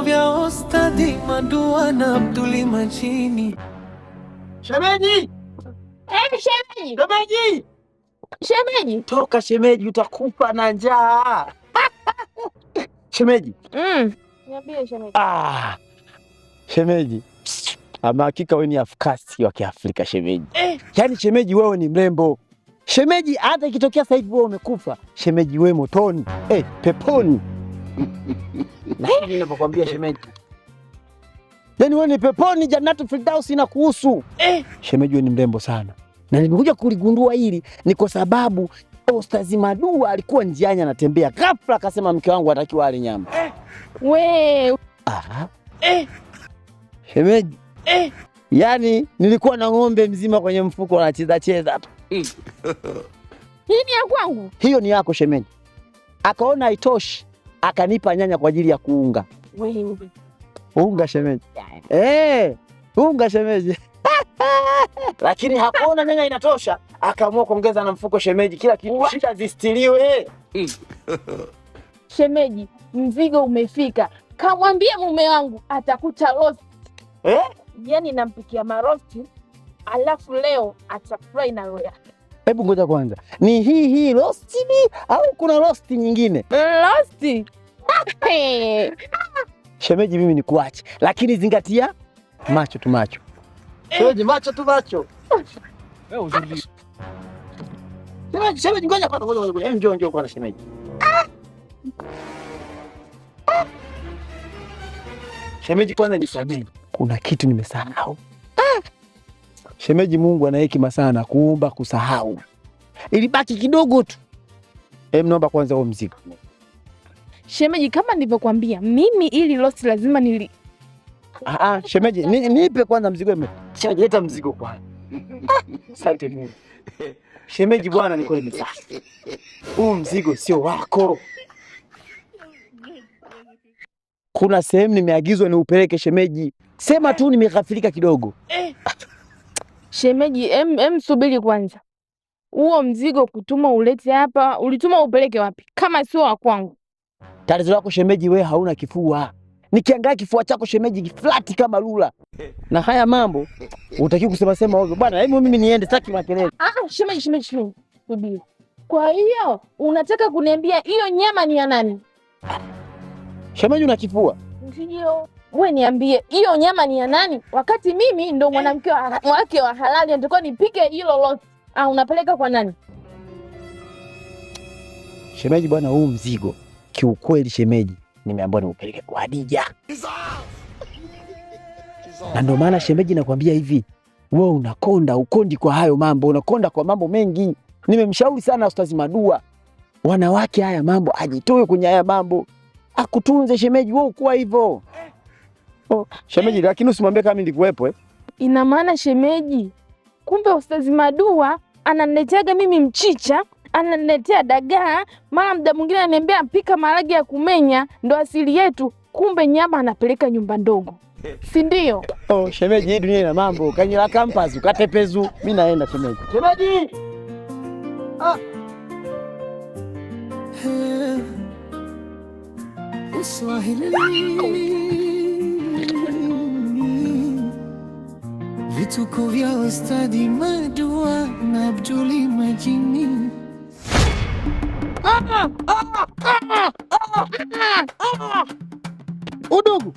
vya Ostadhi Madua na Abduli Majini. Shemeji! Shemeji! Shemeji! Shemeji! Toka shemeji, utakufa na njaa. Shemeji. Niambie shemeji. Shemeji. Ama hakika wewe ni afkasi wa Kiafrika shemeji. Yaani shemeji wewe ni mrembo. Shemeji hata ikitokea sasa hivi wewe umekufa, shemeji wewe motoni. Peponi. Lakini ninapokuambia shemeji. Yaani wewe ni peponi, Jannatu Firdaus inakuhusu. Shemeji wewe ni mrembo sana. Na nimekuja kuligundua hili ni kwa sababu Ustazi Madua alikuwa njiani anatembea, ghafla akasema mke wangu atakiwa ale nyama. Shemeji. Yaani nilikuwa na ng'ombe mzima kwenye mfuko anacheza cheza tu. Hii ni ya kwangu? Hiyo ni yako shemeji. Akaona haitoshi, akanipa nyanya kwa ajili ya kuunga. Unga shemeji. Unga shemeji. Lakini hakuona nyanya inatosha, akaamua kuongeza na mfuko shemeji, kila kitu shida zistiliwe. Shemeji, mzigo umefika. Kamwambia mume wangu atakuta roast. Yaani nampikia marosti, alafu leo atafurahi na roho yake. Hebu ngoja kwanza. Ni hii rosti au kuna rosti nyingine? Rosti. Shemeji mimi nikuache, lakini zingatia macho tu macho. Shemeji macho tu macho. Shemeji ngoja kwanza. Njoo kwanza shemeji. Shemeji kwanza nisamehe. Kuna kitu nimesahau. Shemeji, Mungu ana hekima sana kuumba kusahau. Ilibaki kidogo tu. Naomba kwanza huo mzigo. Shemeji, kama nilivyokuambia, mimi ili losi lazima shemeji, nipe kwanza mzigo. Shemeji, leta mzigo kwanza. Asante Mungu. Shemeji bwana, niko nimesahau. Huu mzigo sio wako. Kuna sehemu nimeagizwa niupeleke shemeji. Sema tu nimeghafilika kidogo. Shemeji, subiri kwanza. Huo mzigo kutuma ulete hapa, ulituma upeleke wapi? Kama sio wa kwangu. Tatizo lako shemeji, wewe hauna kifua. Nikiangalia kifua chako shemeji, flat kama lula. Na haya mambo utaki kusema ovyo. Bwana, hebu mimi niende, sitaki makelele. Shemeji, subiri. Kwa hiyo unataka kuniambia hiyo nyama ni ya nani? Shemeji, una kifua? Ndio. Wewe niambie hiyo nyama ni ya nani? Wakati mimi ndo mwanamke wake wa halali, nitakuwa nipike hilo lote. Unapeleka kwa nani? Shemeji bwana, huu mzigo kiukweli shemeji, nimeambiwa niupeleke kwa Hadija. Na ndio maana shemeji nakwambia hivi, wewe ukondi kwa hayo mambo, unakonda kwa mambo mengi. Nimemshauri sana Ustazi Madua, wanawake haya mambo ajitoe kwenye haya mambo. Akutunze shemeji, wewe ukuwa hivyo. Shemeji, lakini usimwambie kama nilikuwepo. Ina maana shemeji, kumbe Ustazi Madua ananiletea mimi mchicha, ananiletea dagaa, mara muda mwingine ananiambia pika maharage ya kumenya, ndo asili yetu. Kumbe nyama anapeleka nyumba ndogo, si ndio? Shemeji, hii dunia ina mambo. Kanyela kampazu, katepezu. Mimi naenda shemeji. Shemeji! Uswahili vituko vya Ustadi Madua na Abduli Majini. Udugu.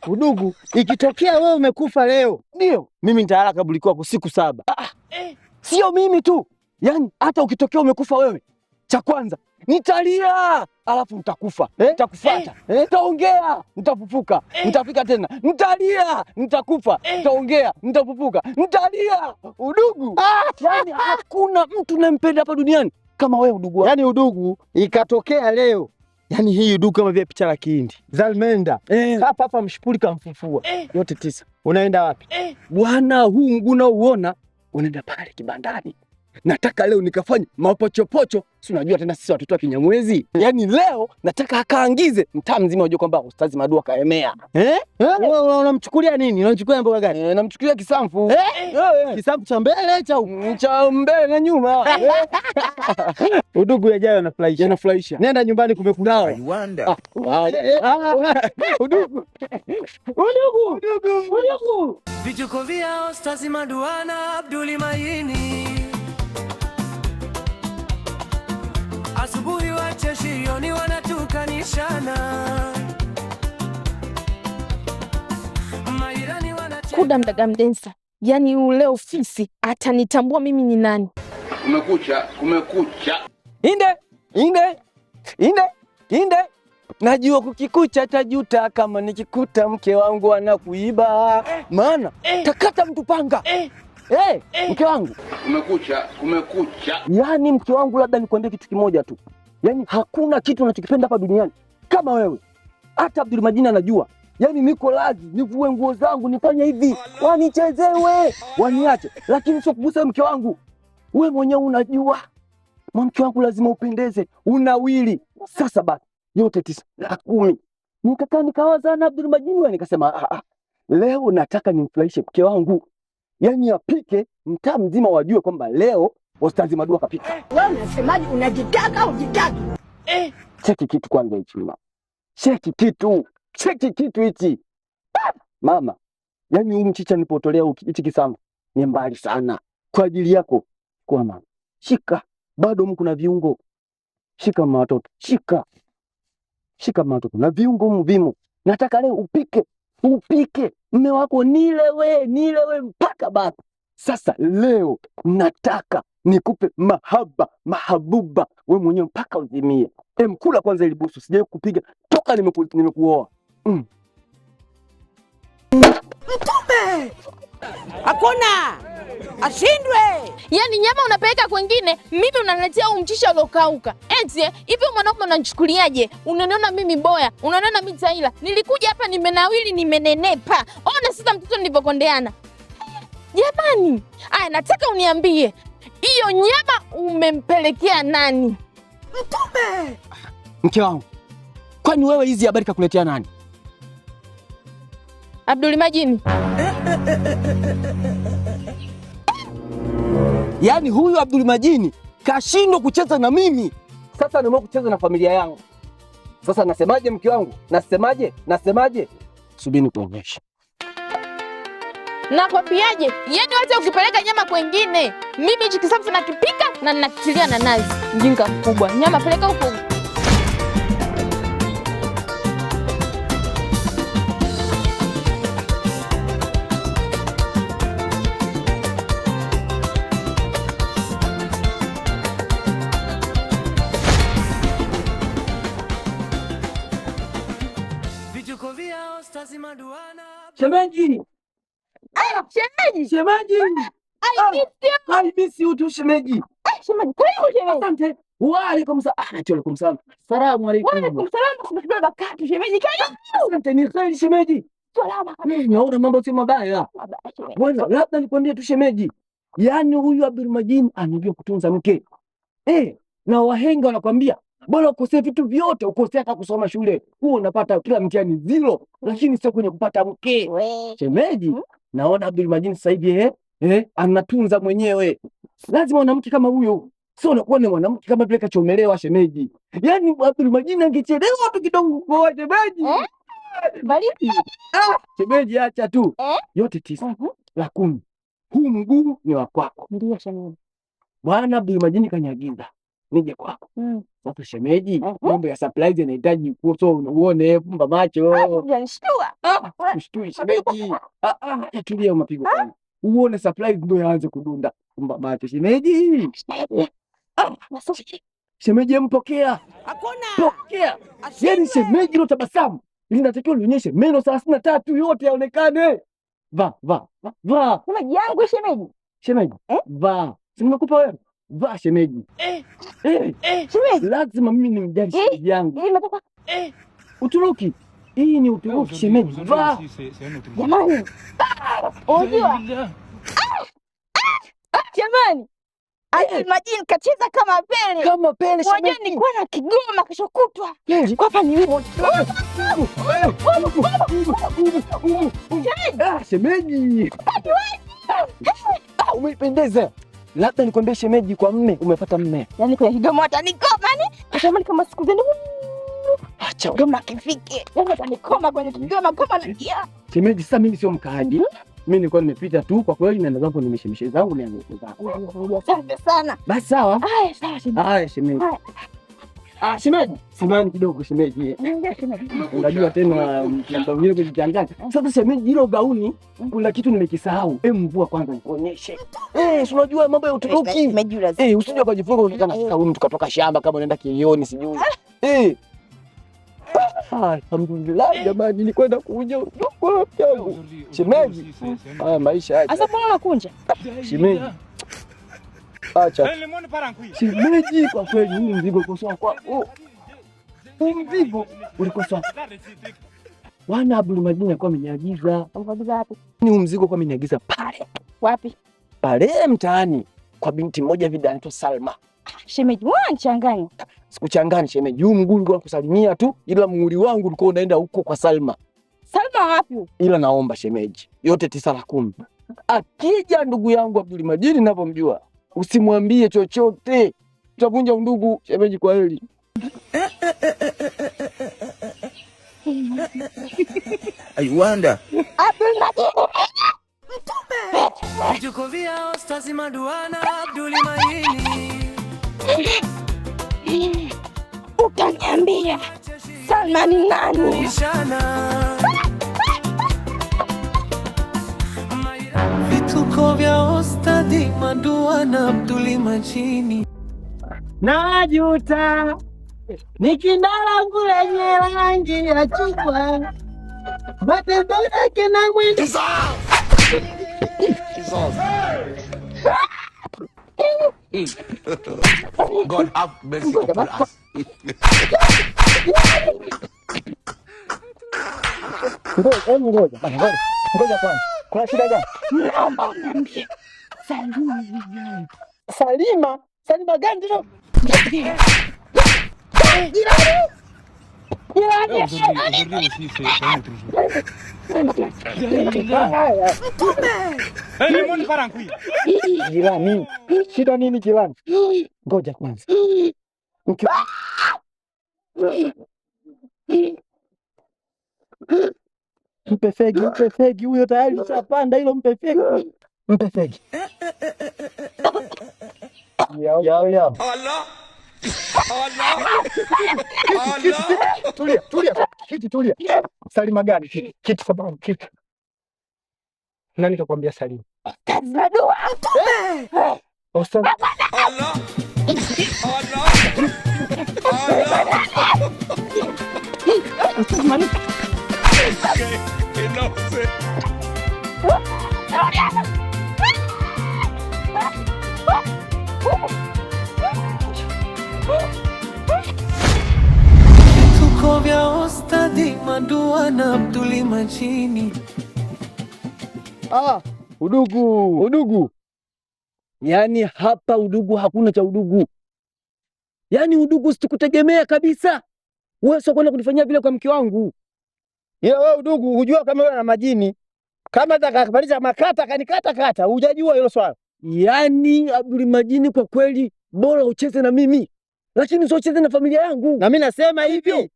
Udugu, ikitokea wewe umekufa leo, ndio mimi nitalala kaburi kwako siku 7. Sio mimi tu, yaani hata ukitokea umekufa wewe, cha kwanza nitalia, alafu nitakufa, nitakufuata, nitaongea, nitafufuka, nitafika tena, nitalia, nitakufa, nitaongea, nitafufuka, nitalia. Udugu, yaani hakuna mtu nampenda hapa duniani kama wewe udugu. Yaani udugu ikatokea leo, yaani hii udugu kama vile picha la Kihindi. Zalmenda, hapa mshipuli kamfufua. Yote 9. Unaenda wapi? Bwana, huu mguu unaoona unaenda pale kibandani. nataka leo nikafanye mapochopocho. Si unajua tena sisi watoto wa Kinyamwezi. Yaani leo nataka akaangize mtaa mzima ujue kwamba Ustazi Madu kaemea. Wewe unamchukulia nini? Unamchukulia mboga gani? Namchukulia kisamfu. Kisamfu cha mbele cha mbele na nyuma. Udugu yajayo yanafurahisha. Yanafurahisha. Nenda nyumbani kumekunawa. Udugu. Vituko vya Ustazi Madu na Abduli Maini. Asubuhi wacheshi, jioni wanatukanishana. Kuda mdaga mdensa. Yaani ule ofisi atanitambua mimi ni nani. Kumekucha. Inde. Najua kukikucha tajuta kama nikikuta mke wangu anakuiba. Maana takata mtu panga. Mke wangu. Kumekucha. Yaani mke wangu, labda nikwambie kitu kimoja tu. Yaani hakuna kitu unachokipenda hapa duniani kama wewe. Hata Abdul Majini anajua. Yaani niko lazi, nivue nguo zangu, nifanye hivi, wanichezewe, waniache. Lakini sio kugusa mke wangu. Wewe mwenyewe unajua. Mke wangu lazima upendeze, unawili. Sasa basi, yote 9 la 10. Nikakaa nikawaza na Abdul Majini, nikasema leo nataka nimfurahishe mke wangu. Yaani apike mtaa mzima wajue kwamba leo Ustazi Madu kapika. Wewe unasemaje? Unajitaka au jitaki? Cheki kitu kwanza hichi mama. Cheki kitu hichi. Mama, yaani huu mchicha nilipotolea hichi kisamvu ni mbali sana. Kwa ajili yako kwa mama. Shika, bado mko na viungo. Shika mama watoto, shika mama watoto na viungo mvimo. Nataka leo upike. Mume wako nilewe mpaka baba. Sasa leo nataka nikupe mahabuba wewe mwenyewe mpaka uzimie. Mkula kwanza ile busu, sijaye kupiga toka nimekuoa. Mtume! Hakuna! Ashindwe! Yaani nyama unapeleka kwengine, mimi unaniletea umchisha uliokauka. Eti hivi mwanaume unanichukuliaje? Unaniona mimi boya, unaniona mimi taila. Nilikuja hapa nimenawili, nimenenepa. Ona sasa mtoto nilivyokondeana. Jamani, nataka uniambie, hiyo nyama umempelekea nani? Mtume! Mke wangu. Kwani wewe hizi habari kakuletea nani? Abdul Majini. Yaani huyu Abdul Majini kashindwa kucheza na mimi. Sasa anaamua kucheza na familia yangu. Sasa nasemaje mke wangu? Nasemaje? Subiri nikuonyeshe. Nakwambiaje? Yaani hata ukipeleka nyama kwengine, mimi hichi kisamvu nakipika na ninakitilia na nazi. Mjinga mkubwa. Nyama peleka huko. Vituko vya Ustazi Madu na Shemeji. Shemeji. I miss you too shemeji. Shemeji, karibu shemeji. Asante. Wa alaikum salaam. Salamu alaikum. Wa alaikum salaam. Tunakutana shemeji. Karibu. Asante, ni kheri shemeji. Salama kabisa. Naona mambo sio mabaya. Bwana, labda nikwambie tu shemeji. Yaani huyu Abdul Majini anajua kutunza mke. Na wahenga wanakwambia bora ukosea vitu vyote, ukosea hata kusoma shule. Huo unapata kila mtihani 0, lakini sio kwenye kupata mke. Shemeji, naona Abdul Majini sasa hivi anatunza mwenyewe. Lazima mwanamke kama huyo, sio unakuwa ni mwanamke kama vile kachomelewa shemeji. Yaani Abdul Majini angechelewa tu kidogo kwa shemeji. Shemeji acha tu. Yote 9 la 10. Huu mguu ni wa kwako. Ndio shemeji. Bwana Abdul Majini kanyagiza nije kwako. Sasa shemeji, mambo ya surprise yanahitaji uone fumba macho. Unanishtua. Ushtui shemeji. Tulia mapigo kwanza. Uone surprise ndio yaanze kudunda. Fumba macho shemeji. Shemeji mpokea. Hakuna. Pokea. Yaani shemeji ndio tabasamu. Linatakiwa lionyeshe meno 33 yote yaonekane. Va. Shemeji yangu shemeji. Shemeji. Va. Si nimekupa wewe. Va shemeji. Shemeji. Lazima mimi nimjali shemeji yangu. Imetoka. Uturuki. Hii ni Uturuki shemeji. Va. Jamani. Unajua? Jamani. Abdul Majid kacheza kama Pele. Kama Pele Unajua shemeji. nilikuwa na Kigoma kesho kutwa. Kwa hapa ni wewe. Shemeji. Umependeza. Labda nikwambie shemeji, kwa mme umepata mme. Yaani kwenye Kigoma atanikoma ni. Atamani kama siku zenu. Acha Kigoma kifike. Yaani atanikoma kwenye Kigoma kama nakia. shemeji. Sasa mimi sio mkaaji. Mimi nilikuwa nimepita tu kwa kweli, na zangu nimeshemishe zangu nianze zangu. Asante sana. Basi sawa. Haya sawa shemeji. Haya shemeji. Shemeji, simani kidogo shemeji. Unajua tena mtandao vile kujichanganya. Sasa shemeji, hilo gauni kuna kitu nimekisahau. Mvua kwanza nikuonyeshe. Si unajua mambo ya Uturuki. Nimejua. Usije ukajifunga unaonekana sasa huyu mtu katoka shamba kama unaenda kilioni sijui. Alhamdulillah jamani, nilikwenda kuja ndugu yangu. Shemeji. Maisha aje. Sasa mbona unakunja? Shemeji. Acha. Shemeji, kwa kweli huu mzigo uko sawa kwako. Huu mzigo uliko sawa. Wana Abdul Majid alikuwa ameniagiza. Ameniagiza wapi? Ni huu mzigo kwa ameniagiza pale. Wapi? Pale mtaani kwa binti mmoja hivi anaitwa Salma. Shemeji, unachanganya. Sikuchanganya shemeji. Huu mguu ulikuwa kusalimia tu, ila muhuri wangu ulikuwa unaenda huko kwa Salma. Salma wapi? Ila naomba shemeji, yote 9/10. Akija ndugu yangu Abdul Majid ninavyomjua, usimwambie chochote. Tutavunja undugu shemeji, kwa heri. I wonder. Abdul Majid. Vituko vya Ustazi Maduana Abdul Majid. Utaniambia Salma ni nani? Vituko vya Ustazi Maduana Abdul Majid. Najuta nikindala lenye rangi ya chungwa, matendo yake na mwili. God have mercy upon us. Ngoja kwanza. Kuna shida gani? Naomba uniambie. Salima ni nani? Salima? Salima gani ndio? Jirani, shida nini jirani? Ngoja kwanza. Mpe fegi huyo, tayari ushapanda hilo. Mpe fegi. Yao. Allah. Tulia. Salima gani? Kiti sababu kiti. Nani kakwambia Salima? Tazadua. Ustaz. Allah. Vituko vya Ustazi Maduana Abdul Majid. Udugu. Yaani hapa udugu hakuna cha udugu. Yaani udugu sikutegemea kabisa. Wewe sio kwenda kunifanyia vile kwa mke wangu. Ila wewe udugu hujua kama wewe na majini. Kama atakapaliza makata kanikata, hujajua hilo swala. Yaani Abdul Majid, kwa kweli bora ucheze na mimi, lakini sio ucheze na familia yangu. Na mimi nasema hivyo.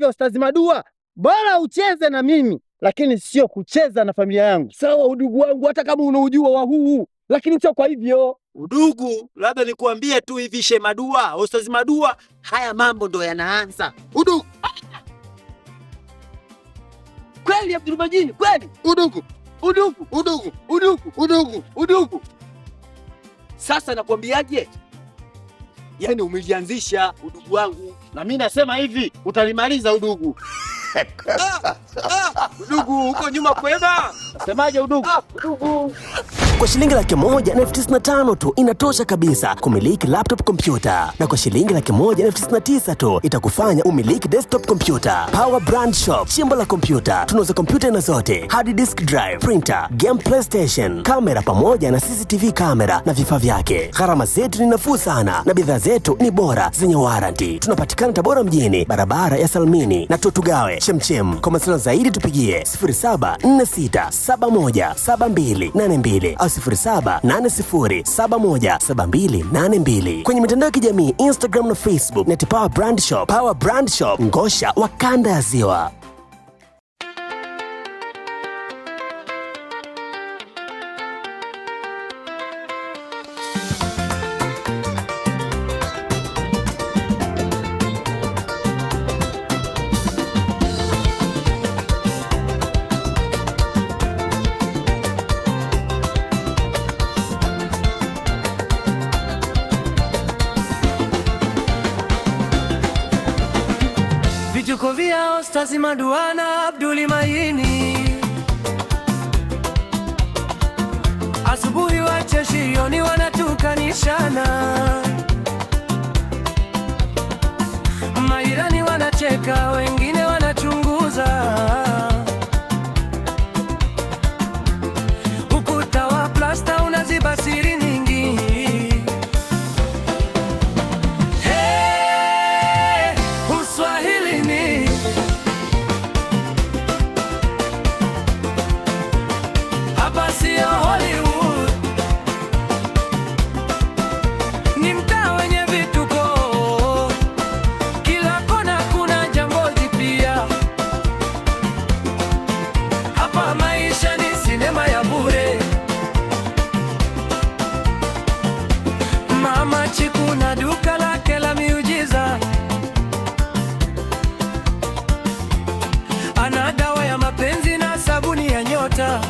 Ustazi Madua, bora ucheze na mimi, lakini sio kucheza na familia yangu. Sawa udugu wangu, hata kama unaujua wa huu, lakini sio kwa hivyo. Udugu, labda nikuambie tu hivi Shemadua, Ustazi Madua, haya mambo ndo yanaanza. Udugu. Kweli Abdul Majid, kweli. Udugu. Sasa nakwambiaje? Yaani umelianzisha udugu wangu. Na mimi nasema hivi, utalimaliza udugu. Udugu, uko nyuma kwema. Semaje udugu? Udugu. Kwa shilingi 1,195 tu inatosha kabisa kumiliki laptop computer, na kwa shilingi 1,199 tu itakufanya umiliki desktop computer. Power Brand Shop, chimbo la kompyuta. Tunauza kompyuta na zote, hard disk drive, printer, game PlayStation, kamera pamoja na CCTV kamera na vifaa vyake. Gharama zetu ni nafuu sana na bidhaa zetu ni bora zenye warranty. Tunapatikana Tabora mjini, barabara ya Salmini na Tutugawe Chemchem. Kwa masuala zaidi tupigie 0746717282 au 0780717282. Kwenye mitandao ya kijamii Instagram na Facebook ni Power Brand Shop. Power Brand Shop, Ngosha wa kanda ya Ziwa. Vituko vya Ostaz Maduana Abduli Maini, asubuhi wacheshi, jioni wanatukanishana, majirani wanacheka, wengine wanachunguza, ukuta wa plasta unaziba siri nyingi. Hapa sio Hollywood, ni mtaa wenye vituko, kila kona kuna jambo jipya. Hapa maisha ni sinema ya bure. Mama Chiku na duka lake la miujiza, ana dawa ya mapenzi na sabuni ya nyota.